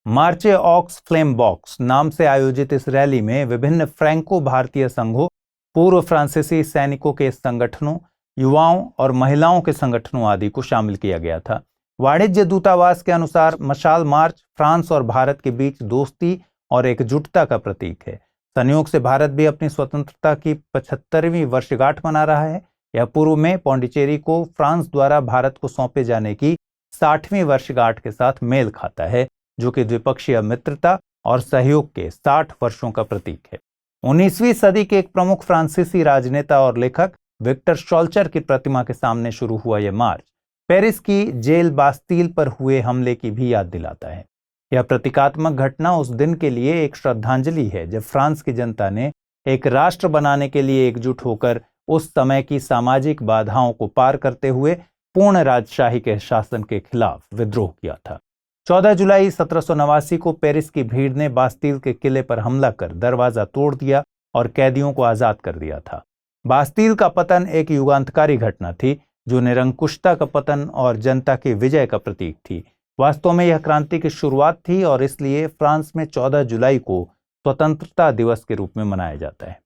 मार्चे ऑक्स फ्लेम बॉक्स नाम से आयोजित इस रैली में विभिन्न फ्रैंको भारतीय संघों, पूर्व फ्रांसीसी सैनिकों के संगठनों, युवाओं और महिलाओं के संगठनों आदि को शामिल किया गया था। वाणिज्य दूतावास के अनुसार मशाल मार्च फ्रांस और भारत के बीच दोस्ती और एकजुटता का प्रतीक है। संयोग से भारत भी अपनी स्वतंत्रता की 75वीं वर्षगांठ मना रहा है। यह पूर्व में पौंडीचेरी को फ्रांस द्वारा भारत को सौंपे जाने की 60वीं वर्षगांठ के साथ मेल खाता है, जो कि द्विपक्षीय मित्रता और सहयोग के 60 वर्षों का प्रतीक है। 19वीं सदी के एक प्रमुख फ्रांसीसी राजनेता और लेखक विक्टर शॉल्चर की प्रतिमा के सामने शुरू हुआ यह मार्च पेरिस की जेल बास्तील पर हुए हमले की भी याद दिलाता है। यह प्रतीकात्मक घटना उस दिन के लिए एक श्रद्धांजलि है जब फ्रांस की जनता ने एक राष्ट्र बनाने के लिए एकजुट होकर उस समय की सामाजिक बाधाओं को पार करते हुए पूर्ण राजशाही के शासन के खिलाफ विद्रोह किया था। 14 जुलाई 1789 को पेरिस की भीड़ ने बास्तील के किले पर हमला कर दरवाजा तोड़ दिया और कैदियों को आजाद कर दिया था। बास्तील का पतन एक युगांतकारी घटना थी, जो निरंकुशता का पतन और जनता की विजय का प्रतीक थी। वास्तव में यह क्रांति की शुरुआत थी और इसलिए फ्रांस में 14 जुलाई को स्वतंत्रता दिवस के रूप में मनाया जाता है।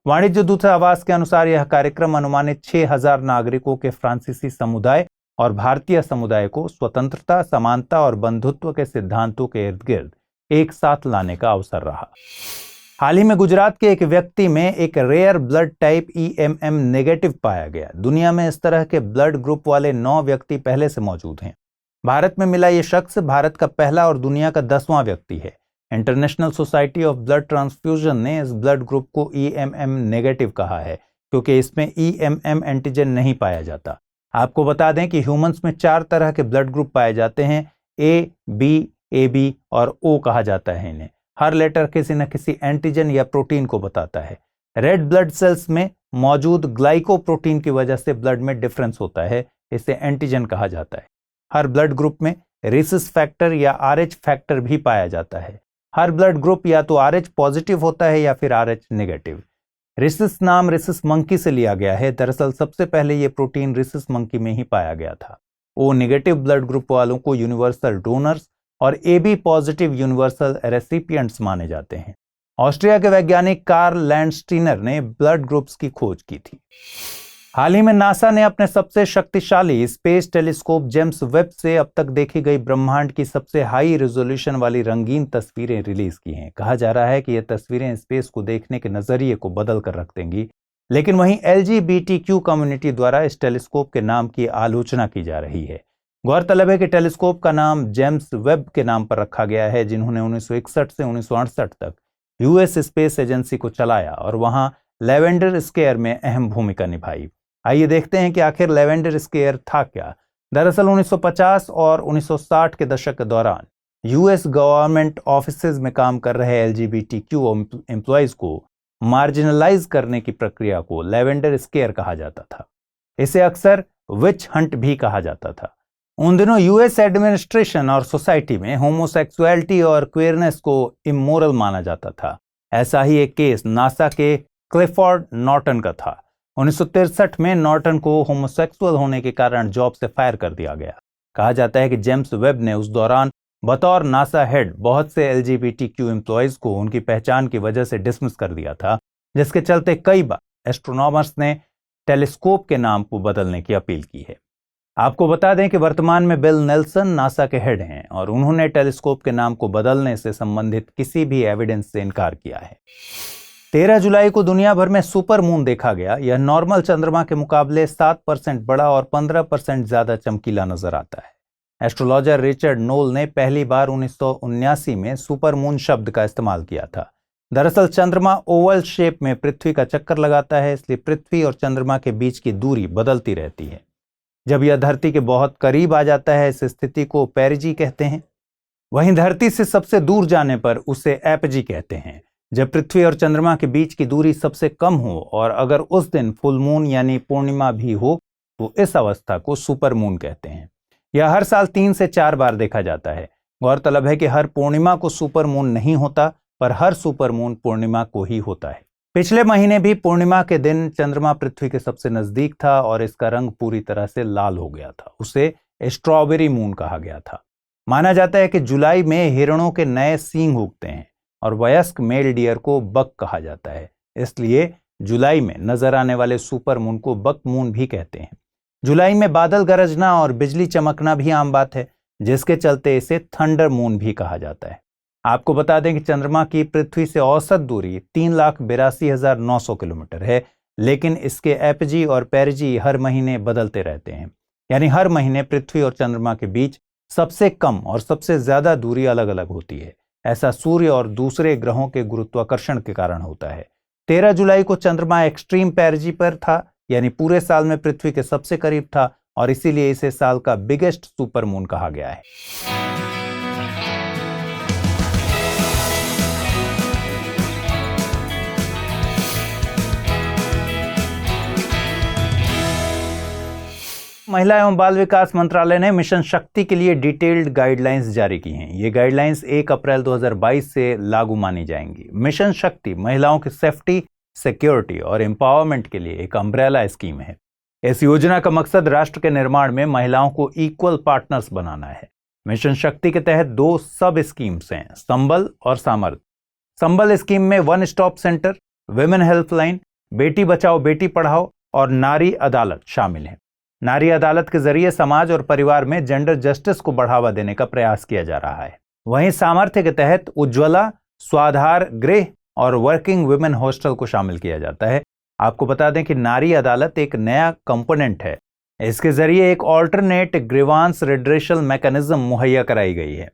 वाणिज्य दूतावास के अनुसार यह कार्यक्रम अनुमानित 6000 नागरिकों के फ्रांसीसी समुदाय और भारतीय समुदाय को स्वतंत्रता, समानता और बंधुत्व के सिद्धांतों के इर्द गिर्द एक साथ लाने का अवसर रहा। हाल ही में गुजरात के एक व्यक्ति में एक rare blood type EMM negative पाया गया। दुनिया में इस तरह के ब्लड ग्रुप वाले 9 व्यक्ति पहले से मौजूद हैं। भारत में मिला यह शख्स भारत का पहला और दुनिया का 10वां व्यक्ति है। International society of blood transfusion ने इस ब्लड ग्रुप को EMM नेगेटिव कहा है, क्योंकि इसमें EMM एंटीजन नहीं पाया जाता। आपको बता दें कि ह्यूमंस में 4 तरह के ब्लड ग्रुप पाए जाते हैं। A, B, AB और O कहा जाता है इन्हें। हर लेटर किसी न किसी एंटीजन या प्रोटीन को बताता है। रेड ब्लड सेल्स में मौजूद ग्लाइकोप्रोटीन की वजह से ब्लड में डिफरेंस होता है, इसे एंटीजन कहा जाता है। हर ब्लड ग्रुप में रिसिस फैक्टर या RH फैक्टर भी पाया जाता है। हर ब्लड ग्रुप या तो RH पॉजिटिव होता है या फिर RH नेगेटिव। रिसिस नाम रिसिस मंकी से लिया गया है। दरअसल सबसे पहले यह प्रोटीन रिसिस मंकी में ही पाया गया था। O नेगेटिव ब्लड ग्रुप वालों को यूनिवर्सल डोनर्स और AB पॉजिटिव यूनिवर्सल रेसिपिएंट्स माने जाते हैं। ऑस्ट्रिया के वैज्ञानिक कार्ल लैंडस्टीनर ने ब्लड ग्रुप्स की खोज की थी। हाल ही में नासा ने अपने सबसे शक्तिशाली स्पेस टेलीस्कोप जेम्स वेब से अब तक देखी गई ब्रह्मांड की सबसे हाई रेजोल्यूशन वाली रंगीन तस्वीरें रिलीज की हैं। कहा जा रहा है कि ये तस्वीरें स्पेस को देखने के नजरिए को बदल कर रख देंगी। लेकिन वहीं LGBTQ कम्युनिटी द्वारा इस टेलीस्कोप के नाम की आलोचना की जा रही है। गौरतलब है कि टेलीस्कोप का नाम जेम्स वेब के नाम पर रखा गया है, जिन्होंने 1961 से 1968 तक US स्पेस एजेंसी को चलाया और वहां लेवेंडर स्केयर में अहम भूमिका निभाई। आइए देखते हैं कि आखिर लेवेंडर स्केयर था क्या। दरअसल 1950 और 1960 के दशक के दौरान यूएस गवर्नमेंट ऑफिसेज में काम कर रहे एलजीबीटीक्यू एम्प्लॉयज को मार्जिनलाइज करने की प्रक्रिया को लेवेंडर स्केयर कहा जाता था। इसे अक्सर विच हंट भी कहा जाता था। उन दिनों यूएस एडमिनिस्ट्रेशन और सोसाइटी में होमोसेक्सुअलिटी और क्वेयरनेस को इमोरल माना जाता था। ऐसा ही एक केस नासा के क्लिफोर्ड नॉर्टन का था। 1963 में नॉर्टन को होमोसेक्सुअल होने के कारण जॉब से फायर कर दिया गया। कहा जाता है कि जेम्स वेब ने उस दौरान बतौर नासा हेड बहुत से एलजीबीटीक्यू एम्प्लॉयज को उनकी पहचान की वजह से डिसमिस कर दिया था, जिसके चलते कई बार एस्ट्रोनॉमर्स ने टेलीस्कोप के नाम को बदलने की अपील की है। आपको बता दें कि वर्तमान में बिल नेल्सन नासा के हेड हैं और उन्होंने टेलीस्कोप के नाम को बदलने से संबंधित किसी भी एविडेंस से इनकार किया है। 13 जुलाई को दुनिया भर में सुपर मून देखा गया। यह नॉर्मल चंद्रमा के मुकाबले 7% बड़ा और 15% ज्यादा चमकीला नजर आता है। एस्ट्रोलॉजर रिचर्ड नोल ने पहली बार 1979 में सुपर मून शब्द का इस्तेमाल किया था। दरअसल चंद्रमा ओवल शेप में पृथ्वी का चक्कर लगाता है, इसलिए पृथ्वी और चंद्रमा के बीच की दूरी बदलती रहती है। जब यह धरती के बहुत करीब आ जाता है, इस स्थिति को पेरिजी कहते हैं। वहीं धरती से सबसे दूर जाने पर उसे एपजी कहते हैं। जब पृथ्वी और चंद्रमा के बीच की दूरी सबसे कम हो और अगर उस दिन फुल मून यानी पूर्णिमा भी हो तो इस अवस्था को सुपर मून कहते हैं। यह हर साल 3 से 4 बार देखा जाता है। गौरतलब है कि हर पूर्णिमा को सुपर मून नहीं होता, पर हर सुपर मून पूर्णिमा को ही होता है। पिछले महीने भी पूर्णिमा के दिन चंद्रमा पृथ्वी के सबसे नजदीक था और इसका रंग पूरी तरह से लाल हो गया था। उसे स्ट्रॉबेरी मून कहा गया था। माना जाता है कि जुलाई में हिरणों के नए सींग उगते हैं और वयस्क मेल डियर को बक कहा जाता है, इसलिए जुलाई में नजर आने वाले सुपर मून को बक मून भी कहते हैं। जुलाई में बादल गरजना और बिजली चमकना भी आम बात है, जिसके चलते इसे थंडर मून भी कहा जाता है। आपको बता दें कि चंद्रमा की पृथ्वी से औसत दूरी 3,82,900 किलोमीटर है, लेकिन इसके एपजी और पेरिजी हर महीने बदलते रहते हैं। यानी हर महीने पृथ्वी और चंद्रमा के बीच सबसे कम और सबसे ज्यादा दूरी अलग अलग होती है। ऐसा सूर्य और दूसरे ग्रहों के गुरुत्वाकर्षण के कारण होता है। 13 जुलाई को चंद्रमा एक्सट्रीम पेरिजी पर था, यानी पूरे साल में पृथ्वी के सबसे करीब था और इसीलिए इसे साल का बिगेस्ट सुपर मून कहा गया है। महिला एवं बाल विकास मंत्रालय ने मिशन शक्ति के लिए डिटेल्ड गाइडलाइंस जारी की हैं। ये गाइडलाइंस 1 अप्रैल 2022 से लागू मानी जाएंगी। मिशन शक्ति महिलाओं की सेफ्टी, सिक्योरिटी और एम्पावरमेंट के लिए एक अम्ब्रेला स्कीम है। इस योजना का मकसद राष्ट्र के निर्माण में महिलाओं को इक्वल पार्टनर्स बनाना है। मिशन शक्ति के तहत 2 सब स्कीम्स हैं, संबल और सामर्थ। संबल स्कीम में 1 stop centre, women helpline, Beti Bachao Beti Padhao और नारी अदालत शामिल है। नारी अदालत के जरिए समाज और परिवार में जेंडर जस्टिस को बढ़ावा देने का प्रयास किया जा रहा है। वहीं सामर्थ्य के तहत उज्ज्वला, स्वाधार गृह और वर्किंग वुमेन हॉस्टल को शामिल किया जाता है। आपको बता दें कि नारी अदालत एक नया कंपोनेंट है। इसके जरिए एक ऑल्टरनेट ग्रीवांस रिड्रेशल मैकेनिज्म मुहैया कराई गई है।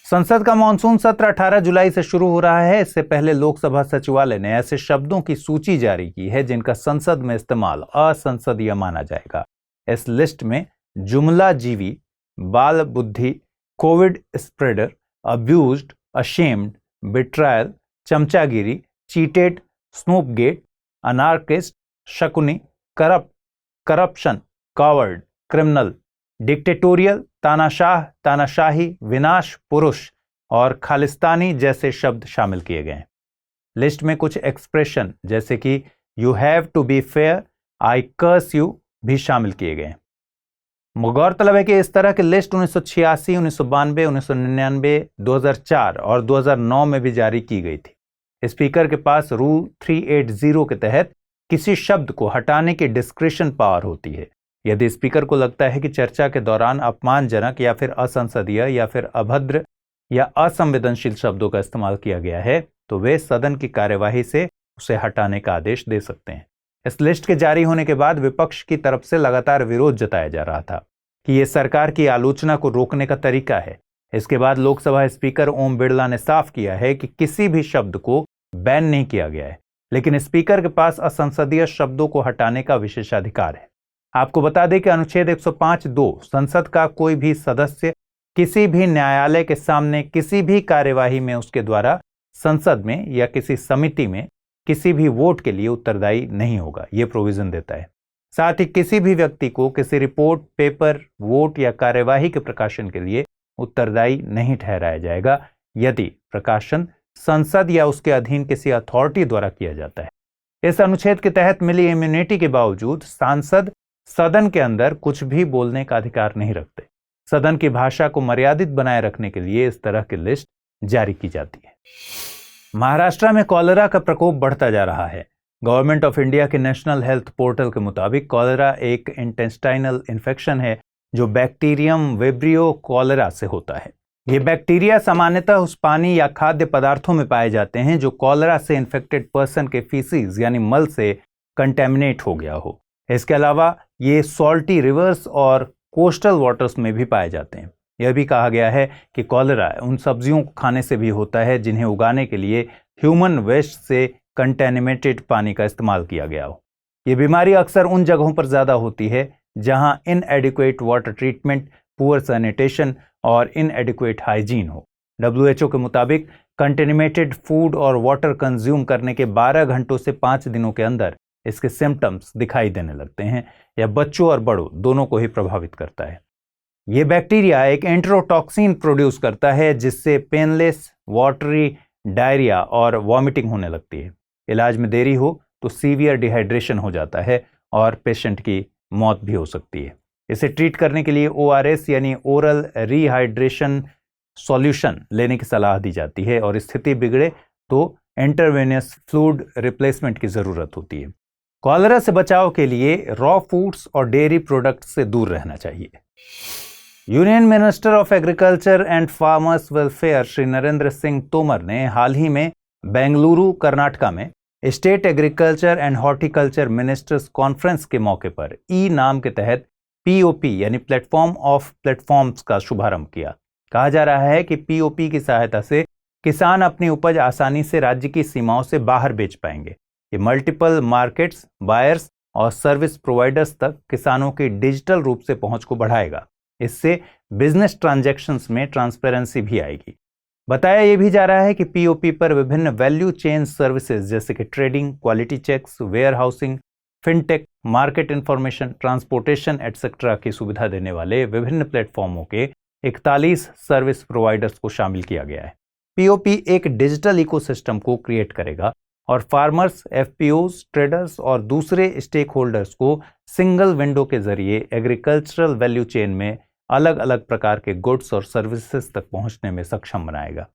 संसद का मानसून सत्र 18 जुलाई से शुरू हो रहा है। इससे पहले लोकसभा सचिवालय ने ऐसे शब्दों की सूची जारी की है जिनका संसद में इस्तेमाल असंसदीय माना जाएगा। इस लिस्ट में जुमला जीवी, बाल बुद्धि, covid spreader, abused, ashamed, betrayal, चमचागिरी, cheated, snoopgate, anarchist, Shakuni, corrupt, corruption, coward, criminal, dictatorial, तानाशाह, तानाशाही, विनाश पुरुष और खालिस्तानी जैसे शब्द शामिल किए गए हैं। लिस्ट में कुछ एक्सप्रेशन जैसे कि you have to be fair, I curse you भी शामिल किए गए हैं। गौरतलब है कि इस तरह की लिस्ट 1986, 1992, 1999, 2004 और 2009 में भी जारी की गई थी। स्पीकर के पास रूल 380 के तहत किसी शब्द को हटाने की डिस्क्रिशन पावर होती है। यदि स्पीकर को लगता है कि चर्चा के दौरान अपमानजनक या फिर असंसदीय या फिर अभद्र या असंवेदनशील शब्दों का इस्तेमाल किया गया है, तो वे सदन की कार्यवाही से उसे हटाने का आदेश दे सकते हैं। इस लिस्ट के जारी होने के बाद विपक्ष की तरफ से लगातार विरोध जताया जा रहा था कि यह सरकार की आलोचना को रोकने का तरीका है। इसके बाद लोकसभा स्पीकर ओम बिरला ने साफ किया है कि किसी भी शब्द को बैन नहीं किया गया है, लेकिन स्पीकर के पास असंसदीय शब्दों को हटाने का विशेषाधिकार है। आपको बता दें कि अनुच्छेद 105(2) संसद का कोई भी सदस्य किसी भी न्यायालय के सामने किसी भी कार्यवाही में उसके द्वारा संसद में या किसी समिति में किसी भी वोट के लिए उत्तरदायी नहीं होगा, ये प्रोविजन देता है। साथ ही किसी भी व्यक्ति को किसी रिपोर्ट, पेपर, वोट या कार्यवाही के प्रकाशन के लिए उत्तरदायी नहीं ठहराया जाएगा यदि प्रकाशन संसद या उसके अधीन किसी अथॉरिटी द्वारा किया जाता है। इस अनुच्छेद के तहत मिली इम्यूनिटी के बावजूद सांसद सदन के अंदर कुछ भी बोलने का अधिकार नहीं रखते। सदन की भाषा को मर्यादित बनाए रखने के लिए इस तरह की लिस्ट जारी की जाती है। महाराष्ट्र में कॉलेरा का प्रकोप बढ़ता जा रहा है। गवर्नमेंट ऑफ इंडिया के नेशनल हेल्थ पोर्टल के मुताबिक कॉलेरा एक इंटेस्टाइनल इन्फेक्शन है जो बैक्टीरियम विब्रियो कॉलेरा से होता है। ये बैक्टीरिया सामान्यतः उस पानी या खाद्य पदार्थों में पाए जाते हैं जो कॉलेरा से इन्फेक्टेड पर्सन के फीसिस यानी मल से कंटेमिनेट हो गया हो। इसके अलावा ये सॉल्टी रिवर्स और कोस्टल वाटर्स में भी पाए जाते हैं। यह भी कहा गया है कि कॉलेरा उन सब्जियों को खाने से भी होता है जिन्हें उगाने के लिए ह्यूमन वेस्ट से कंटेमिनेटेड पानी का इस्तेमाल किया गया हो। ये बीमारी अक्सर उन जगहों पर ज़्यादा होती है जहां इनएडिक्वेट वाटर ट्रीटमेंट, पुअर सैनिटेशन और इनएडिक्वेट हाइजीन हो। WHO के मुताबिक कंटेमिनेटेड फूड और वाटर कंज्यूम करने के 12 घंटों से 5 दिनों के अंदर इसके सिम्टम्स दिखाई देने लगते हैं। यह बच्चों और बड़ों दोनों को ही प्रभावित करता है। ये बैक्टीरिया एक एंटेरोटॉक्सिन प्रोड्यूस करता है जिससे पेनलेस, वाटरी, डायरिया और वॉमिटिंग होने लगती है। इलाज में देरी हो तो सीवियर डिहाइड्रेशन हो जाता है और पेशेंट की मौत भी हो सकती है। इसे ट्रीट करने के लिए ORS यानी ओरल रिहाइड्रेशन सॉल्यूशन लेने की सलाह दी जाती है और स्थिति बिगड़े तो इंटरवेनियस फ्लूइड रिप्लेसमेंट की ज़रूरत होती है। कॉलेरा से बचाव के लिए रॉ फूड्स और डेयरी प्रोडक्ट्स से दूर रहना चाहिए। Union minister of agriculture and farmers welfare Shri Narendra Singh Tomar ने हाल ही में बेंगलुरु, कर्नाटका में state agriculture and horticulture ministers conference के मौके पर नाम के तहत POP यानी प्लेटफॉर्म ऑफ प्लेटफॉर्म्स का शुभारंभ किया। कहा जा रहा है कि POP की सहायता से किसान अपनी उपज आसानी से राज्य की सीमाओं से बाहर बेच पाएंगे। ये मल्टीपल मार्केट्स, बायर्स और सर्विस प्रोवाइडर्स तक किसानों की डिजिटल रूप से पहुंच को बढ़ाएगा। इससे बिजनेस ट्रांजैक्शंस में ट्रांसपेरेंसी भी आएगी। बताया यह भी जा रहा है कि POP पर विभिन्न वैल्यू चेन सर्विसेज जैसे कि trading, quality checks, warehousing, fintech, market information, transportation etcetera की सुविधा देने वाले विभिन्न प्लेटफॉर्मों के 41 सर्विस प्रोवाइडर्स को शामिल किया गया है। POP एक डिजिटल इकोसिस्टम को क्रिएट करेगा और फार्मर्स, FPOs, ट्रेडर्स और दूसरे स्टेक होल्डर्स को सिंगल विंडो के जरिए एग्रीकल्चरल वैल्यू चेन में अलग अलग प्रकार के गुड्स और सर्विसेज तक पहुंचने में सक्षम बनाएगा।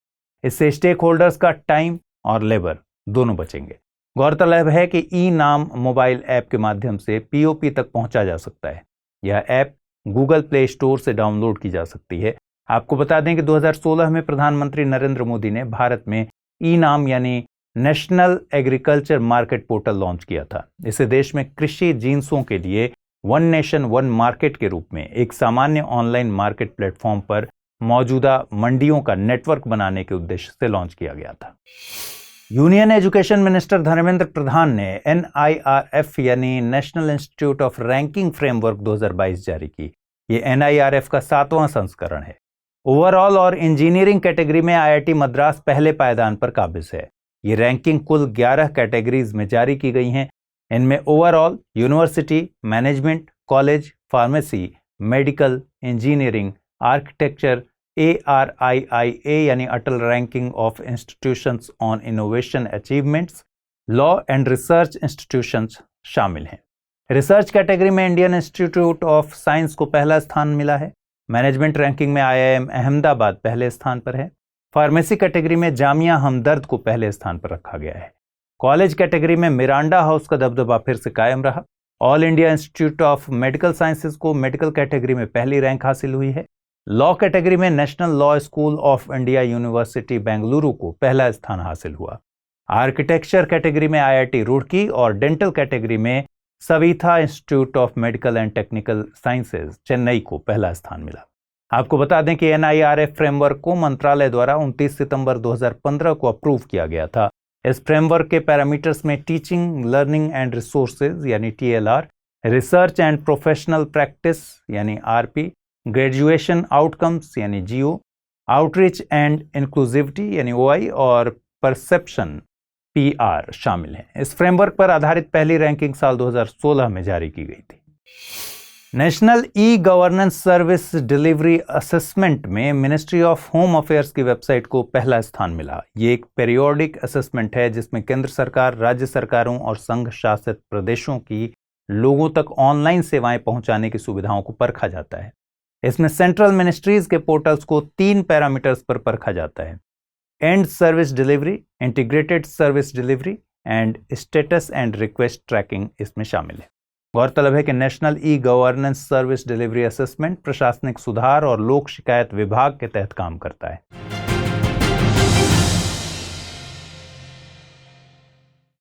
इससे स्टेक होल्डर्स का टाइम और लेबर दोनों बचेंगे। गौरतलब है कि नाम मोबाइल ऐप के माध्यम से POP तक पहुंचा जा सकता है। यह ऐप गूगल प्ले स्टोर से डाउनलोड की जा सकती है। आपको बता दें कि 2016 में प्रधानमंत्री नरेंद्र मोदी ने भारत में नाम यानी national agriculture market portal launch किया था। इसे देश में कृषि जिन्सों के लिए वन नेशन वन मार्केट के रूप में एक सामान्य ऑनलाइन मार्केट प्लेटफॉर्म पर मौजूदा मंडियों का नेटवर्क बनाने के उद्देश्य से लॉन्च किया गया था। Union education minister Dharmendra Pradhan ने NIRF यानी national institute of ranking framework 2022 जारी की। ये NIRF का 7वां संस्करण है। ओवरऑल और इंजीनियरिंग कैटेगरी में IIT मद्रास पहले पायदान पर काबिज है। ये रैंकिंग कुल 11 कैटेगरीज में जारी की गई हैं। इनमें overall, university, management, college, pharmacy, medical, engineering, architecture, ARIIA यानी Atal ranking of institutions on innovation achievements, law and research institutions शामिल हैं। रिसर्च कैटेगरी में इंडियन इंस्टीट्यूट ऑफ साइंस को पहला स्थान मिला है। मैनेजमेंट रैंकिंग में IIM अहमदाबाद पहले स्थान पर है। फार्मेसी कैटेगरी में जामिया हमदर्द को पहले स्थान पर रखा गया है। कॉलेज कैटेगरी में मिरांडा हाउस का दबदबा फिर से कायम रहा। All India institute of medical sciences को मेडिकल कैटेगरी में पहली रैंक हासिल हुई है। लॉ कैटेगरी में national law school of India university Bengaluru को पहला स्थान हासिल हुआ। आर्किटेक्चर कैटेगरी में IIT रुड़की और डेंटल कैटेगरी में Saveetha institute of medical and technical sciences Chennai को पहला स्थान मिला। आपको बता दें कि NIRF फ्रेमवर्क को मंत्रालय द्वारा 29 सितंबर 2015 को अप्रूव किया गया था। इस फ्रेमवर्क के पैरामीटर्स में टीचिंग, लर्निंग एंड रिसोर्सेज यानी TLR, research and professional practice यानी RP, ग्रेजुएशन आउटकम्स यानी जीओ, आउटरीच एंड इंक्लूसिविटी यानी ओआई और परसेप्शन पीआर शामिल हैं। इस फ्रेमवर्क पर आधारित पहली रैंकिंग साल 2016 में जारी की गई थी। National e governance service delivery assessment में मिनिस्ट्री ऑफ होम अफेयर्स की वेबसाइट को पहला स्थान मिला। ये एक पीरियोडिक असेसमेंट है जिसमें केंद्र सरकार, राज्य सरकारों और संघ शासित प्रदेशों की लोगों तक ऑनलाइन सेवाएं पहुंचाने की सुविधाओं को परखा जाता है। इसमें सेंट्रल मिनिस्ट्रीज के पोर्टल्स को 3 पैरामीटर्स पर परखा जाता है: end service delivery, integrated service delivery and status and request tracking इसमें शामिल है। गौरतलब है कि national e governance service delivery assessment प्रशासनिक सुधार और लोक शिकायत विभाग के तहत काम करता है।